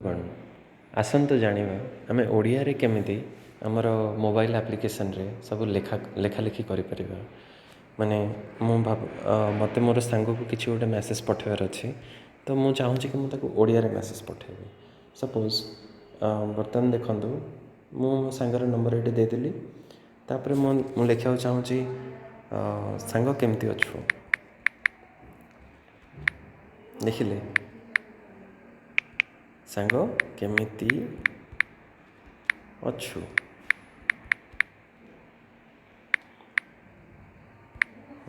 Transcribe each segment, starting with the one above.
କ'ଣ ଆସନ୍ତୁ ଜାଣିବା ଆମେ ଓଡ଼ିଆରେ କେମିତି ଆମର ମୋବାଇଲ୍ ଆପ୍ଲିକେସନ୍ରେ ସବୁ ଲେଖାଲେଖି କରିପାରିବା। ମାନେ ମୋତେ ମୋର ସାଙ୍ଗକୁ କିଛି ଗୋଟେ ମେସେଜ୍ ପଠାଇବାର ଅଛି, ତ ମୁଁ ଚାହୁଁଛି କି ମୁଁ ତାକୁ ଓଡ଼ିଆରେ ମେସେଜ୍ ପଠାଇବି। ସପୋଜ୍ ବର୍ତ୍ତମାନ ଦେଖନ୍ତୁ, ମୁଁ ମୋ ସାଙ୍ଗର ନମ୍ବର ଏଇଠି ଦେଇଦେଲି। ତାପରେ ମୁଁ ଲେଖିବାକୁ ଚାହୁଁଛି, ସାଙ୍ଗ କେମିତି ଅଛୁ। ଦେଖିଲେ, ସାଙ୍ଗ କେମିତି ଅଛୁ।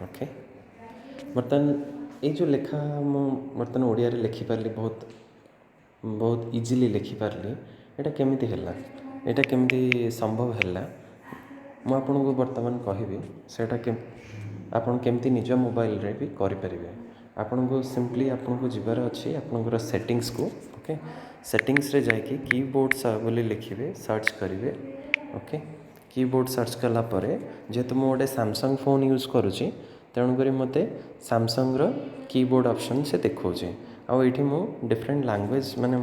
ଓକେ, ବର୍ତ୍ତମାନ ଏଇ ଯେଉଁ ଲେଖା ମୁଁ ବର୍ତ୍ତମାନ ଓଡ଼ିଆରେ ଲେଖିପାରିଲି, ବହୁତ ଇଜିଲି ଲେଖିପାରିଲି। ଏଇଟା କେମିତି ହେଲା, ଏଇଟା କେମିତି ସମ୍ଭବ ହେଲା, ମୁଁ ଆପଣଙ୍କୁ ବର୍ତ୍ତମାନ କହିବି। ସେଇଟା ଆପଣ କେମିତି ନିଜ ମୋବାଇଲରେ ବି କରିପାରିବେ। ଆପଣଙ୍କୁ ସିମ୍ପଲି ଆପଣଙ୍କୁ ଯିବାର ଅଛି ଆପଣଙ୍କର ସେଟିଂସକୁ। ଓକେ, ସେଟିଂସରେ ଯାଇକି କିବୋର୍ଡ଼ ବୋଲି ଲେଖିବେ, ସର୍ଚ୍ଚ କରିବେ। ଓକେ, କିବୋର୍ଡ଼ ସର୍ଚ୍ଚ କଲା ପରେ, ଯେହେତୁ ମୁଁ ଗୋଟେ ସାମସଙ୍ଗ୍ ଫୋନ୍ ୟୁଜ୍ କରୁଛି, ତେଣୁକରି ମୋତେ ସାମସଙ୍ଗର କିବୋର୍ଡ଼ ଅପସନ୍ ସେ ଦେଖାଉଛି। ଆଉ ଏଇଠି ମୁଁ ଡିଫରେଣ୍ଟ ଲାଙ୍ଗୁଏଜ୍, ମାନେ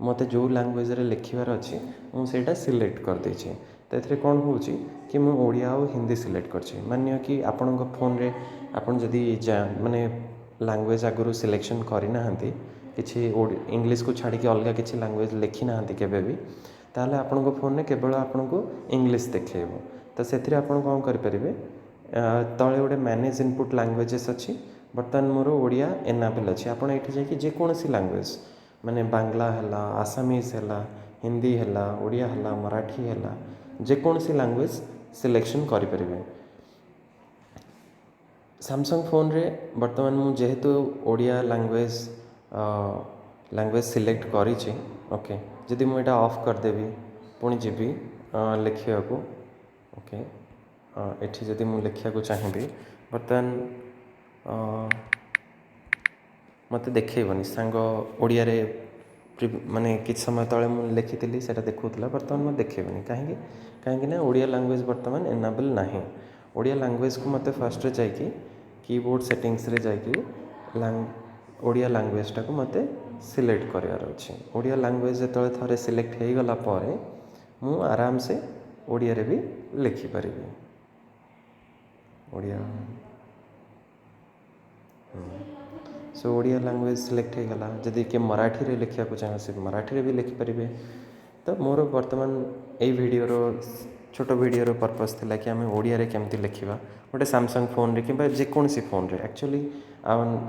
ମୋତେ ଯେଉଁ ଲାଙ୍ଗୁଏଜ୍ରେ ଲେଖିବାର ଅଛି ମୁଁ ସେଇଟା ସିଲେକ୍ଟ କରିଦେଇଛି। ତ ଏଥିରେ କ'ଣ ହେଉଛି କି ମୁଁ ଓଡ଼ିଆ ଆଉ ହିନ୍ଦୀ ସିଲେକ୍ଟ କରିଛି। ମାନିନିଅ କି ଆପଣଙ୍କ ଫୋନ୍ରେ ଆପଣ ଯଦି ମାନେ ଲାଙ୍ଗୁଏଜ୍ ଆଗରୁ ସିଲେକ୍ସନ୍ କରିନାହାନ୍ତି, କିଛି ଇଂଲିଶକୁ ଛାଡ଼ିକି ଅଲଗା କିଛି ଲାଙ୍ଗୁଏଜ୍ ଲେଖିନାହାନ୍ତି କେବେ ବି, ତାହେଲେ ଆପଣଙ୍କ ଫୋନ୍ରେ କେବଳ ଆପଣଙ୍କୁ ଇଂଲିଶ ଦେଖାଇବ। ତ ସେଥିରେ ଆପଣ କ'ଣ କରିପାରିବେ, ତଳେ ଗୋଟେ ମ୍ୟାନେଜ୍ ଇନପୁଟ୍ ଲାଙ୍ଗୁଏଜେସ୍ ଅଛି। ବର୍ତ୍ତମାନ ମୋର ଓଡ଼ିଆ ଏନାବେଲ୍ ଅଛି। ଆପଣ ଏଇଠି ଯାଇକି ଯେକୌଣସି ଲାଙ୍ଗୁଏଜ୍, ମାନେ ବାଂଲା ହେଲା, ଆସାମିଜ୍ ହେଲା, ହିନ୍ଦୀ ହେଲା, ଓଡ଼ିଆ ହେଲା, ମରାଠୀ ହେଲା, ଯେକୌଣସି ଲାଙ୍ଗୁଏଜ୍ ସିଲେକ୍ସନ୍ କରିପାରିବେ। ସାମସଙ୍ଗ୍ ଫୋନ୍ରେ ବର୍ତ୍ତମାନ ମୁଁ ଯେହେତୁ ଓଡ଼ିଆ ଲାଙ୍ଗୁଏଜ୍ ସିଲେକ୍ଟ କରିଛି। ଓକେ, ଯଦି ମୁଁ ଏଇଟା ଅଫ୍ କରିଦେବି, ପୁଣି ଯିବି ଲେଖିବାକୁ। ଓକେ, ଏଠି ଯଦି ମୁଁ ଲେଖିବାକୁ ଚାହିଁବି, ବର୍ତ୍ତମାନ ମୋତେ ଦେଖାଇବନି। ସାଙ୍ଗ ଓଡ଼ିଆରେ ମାନେ କିଛି ସମୟ ତଳେ ମୁଁ ଲେଖିଥିଲି, ସେଇଟା ଦେଖାଉଥିଲା। ବର୍ତ୍ତମାନ ମୋତେ ଦେଖାଇବନି। କାହିଁକି ନା ଓଡ଼ିଆ ଲାଙ୍ଗୁଏଜ୍ ବର୍ତ୍ତମାନ ଏନାବେଲ୍ ନାହିଁ। ଓଡ଼ିଆ ଲାଙ୍ଗୁଏଜ୍କୁ ମୋତେ ଫାର୍ଷ୍ଟରେ ଯାଇକି କିବୋର୍ଡ଼ ସେଟିଂସରେ ଯାଇକି ଓଡ଼ିଆ ଲାଙ୍ଗୁଏଜ୍ଟାକୁ ମୋତେ ସିଲେକ୍ଟ କରିବାର ଅଛି। ଓଡ଼ିଆ ଲାଙ୍ଗୁଏଜ୍ ଯେତେବେଳେ ଥରେ ସିଲେକ୍ଟ ହୋଇଗଲା ପରେ, ମୁଁ ଆରାମସେ ଓଡ଼ିଆରେ ବି ଲେଖିପାରିବି। ଓଡ଼ିଆ ଓଡ଼ିଆ ଲାଙ୍ଗୁଏଜ୍ ସିଲେକ୍ଟ ହୋଇଗଲା। ଯଦି କିଏ ମରାଠୀରେ ଲେଖିବାକୁ ଚାହେଁ, ସେ ମରାଠୀରେ ବି ଲେଖିପାରିବେ। ତ ମୋର ବର୍ତ୍ତମାନ ଏଇ ଛୋଟ ଭିଡ଼ିଓର ପର୍ପସ୍ ଥିଲା କି ଆମେ ଓଡ଼ିଆରେ କେମିତି ଲେଖିବା ଗୋଟେ ସାମସଙ୍ଗ୍ ଫୋନ୍ରେ କିମ୍ବା ଯେକୌଣସି ଫୋନ୍ରେ। ଆକ୍ଚୁଆଲି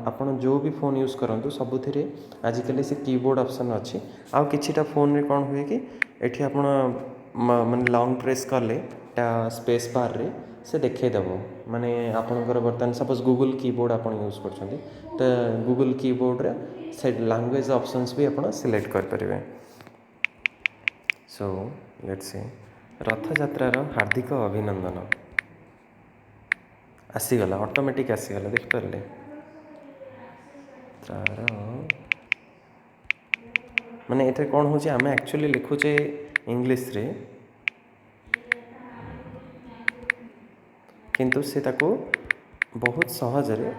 ଆପଣ ଯେଉଁ ବି ଫୋନ୍ ୟୁଜ୍ କରନ୍ତୁ, ସବୁଥିରେ ଆଜିକାଲି ସେ କିବୋର୍ଡ଼ ଅପସନ୍ ଅଛି। ଆଉ କିଛିଟା ଫୋନ୍ରେ କ'ଣ ହୁଏ କି, ଏଠି ଆପଣ ମାନେ ଲଙ୍ଗ୍ ପ୍ରେସ୍ କଲେ ସ୍ପେସ୍ ବାର୍ରେ ସେ ଦେଖାଇଦେବ। ମାନେ ଆପଣଙ୍କର ବର୍ତ୍ତମାନ ସପୋଜ୍ ଗୁଗୁଲ୍ କିବୋର୍ଡ଼ ଆପଣ ୟୁଜ୍ କରୁଛନ୍ତି, ତ ଗୁଗୁଲ୍ କିବୋର୍ଡ଼ରେ ସେ ଲାଙ୍ଗୁଏଜ୍ ଅପସନ୍ସ ବି ଆପଣ ସିଲେକ୍ଟ କରିପାରିବେ। ସୋ ଲେଟ୍ସ ସି, ରଥଯାତ୍ରାର ହାର୍ଦ୍ଦିକ ଅଭିନନ୍ଦନ। ଆସିଗଲା, ଅଟୋମେଟିକ୍ ଆସିଗଲା, ଦେଖିପାରିଲେ। ମାନେ ଏଥିରେ କ'ଣ ହେଉଛି, ଆମେ ଆକ୍ଚୁଆଲି ଲେଖୁଛେ ଇଂଲିଶରେ, କିନ୍ତୁ ସେ ତାକୁ ବହୁତ ସହଜରେ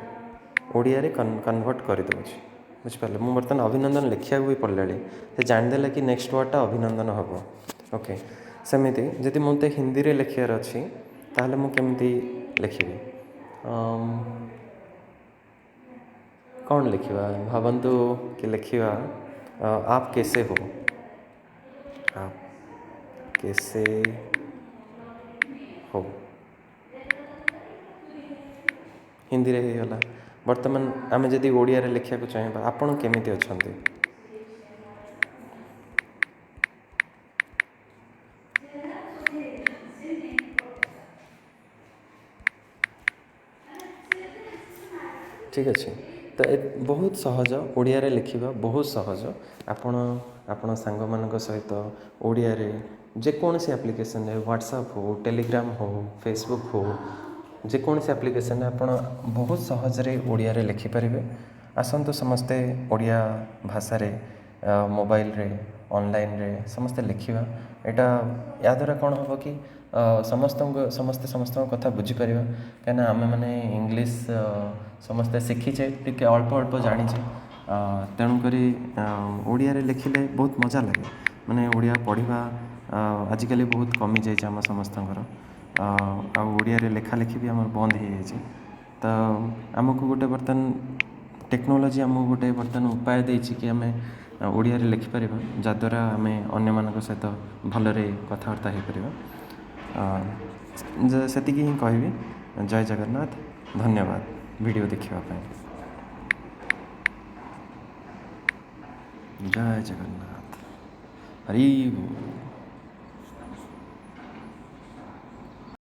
ଓଡ଼ିଆରେ କନଭର୍ଟ କରିଦେଉଛି। ବୁଝିପାରିଲେ। ମୁଁ ବର୍ତ୍ତମାନ ଅଭିନନ୍ଦନ ଲେଖିବାକୁ ବି ପଡ଼ିଲାଣି, ସେ ଜାଣିଦେଲା କି ନେକ୍ସଟ ୱାର୍ଡ଼ଟା ଅଭିନନ୍ଦନ ହେବ। ଓକେ, ସେମିତି ଯଦି ମୋତେ ହିନ୍ଦୀରେ ଲେଖିବାର ଅଛି, ତାହେଲେ ମୁଁ କେମିତି ଲେଖିବି, କ'ଣ ଲେଖିବା, ଭାବନ୍ତୁ କି ଲେଖିବା आप कैसे हो। आप कैसे हो ହିନ୍ଦୀରେ ହେଇଗଲା। ବର୍ତ୍ତମାନ ଆମେ ଯଦି ଓଡ଼ିଆରେ ଲେଖିବାକୁ ଚାହିଁବା, ଆପଣ କେମିତି ଅଛନ୍ତି। ଠିକ୍ ଅଛି। ତ ବହୁତ ସହଜ, ଓଡ଼ିଆରେ ଲେଖିବା ବହୁତ ସହଜ। ଆପଣ ସାଙ୍ଗମାନଙ୍କ ସହିତ ଓଡ଼ିଆରେ ଯେକୌଣସି ଆପ୍ଲିକେସନ୍ରେ, ହ୍ୱାଟ୍ସଆପ୍ ହେଉ, ଟେଲିଗ୍ରାମ ହେଉ, ଫେସବୁକ୍ ହେଉ, ଯେକୌଣସି ଆପ୍ଲିକେସନ୍ରେ ଆପଣ ବହୁତ ସହଜରେ ଓଡ଼ିଆରେ ଲେଖିପାରିବେ। ଆସନ୍ତୁ ସମସ୍ତେ ଓଡ଼ିଆ ଭାଷାରେ ମୋବାଇଲରେ, ଅନଲାଇନ୍ରେ ସମସ୍ତେ ଲେଖିବା। ଏହାଦ୍ୱାରା କ'ଣ ହେବ କି ସମସ୍ତେ ସମସ୍ତଙ୍କ କଥା ବୁଝିପାରିବା। କାହିଁକିନା ଆମେମାନେ ଇଂଲିଶ ସମସ୍ତେ ଶିଖିଛେ, ଟିକେ ଅଳ୍ପ ଅଳ୍ପ ଜାଣିଛେ। ତେଣୁକରି ଓଡ଼ିଆରେ ଲେଖିଲେ ବହୁତ ମଜା ଲାଗେ। ମାନେ ଓଡ଼ିଆ ପଢ଼ିବା ଆଜିକାଲି ବହୁତ କମିଯାଇଛି ଆମ ସମସ୍ତଙ୍କର। ଆଉ ଓଡ଼ିଆରେ ଲେଖାଲେଖି ବି ଆମର ବନ୍ଦ ହେଇଯାଇଛି। ତ ଆମକୁ ଗୋଟେ ବର୍ତ୍ତମାନ ଟେକ୍ନୋଲୋଜି ଆମକୁ ଗୋଟେ ବର୍ତ୍ତମାନ ଉପାୟ ଦେଇଛି କି ଆମେ ଓଡ଼ିଆରେ ଲେଖିପାରିବା, ଯାହାଦ୍ୱାରା ଆମେ ଅନ୍ୟମାନଙ୍କ ସହିତ ଭଲରେ କଥାବାର୍ତ୍ତା ହେଇପାରିବା। ସେତିକି ହିଁ କହିବି। ଜୟ ଜଗନ୍ନାଥ, ଧନ୍ୟବାଦ ଭିଡ଼ିଓ ଦେଖିବା ପାଇଁ। ଜୟ ଜଗନ୍ନାଥ, ହରି ବୋଲ।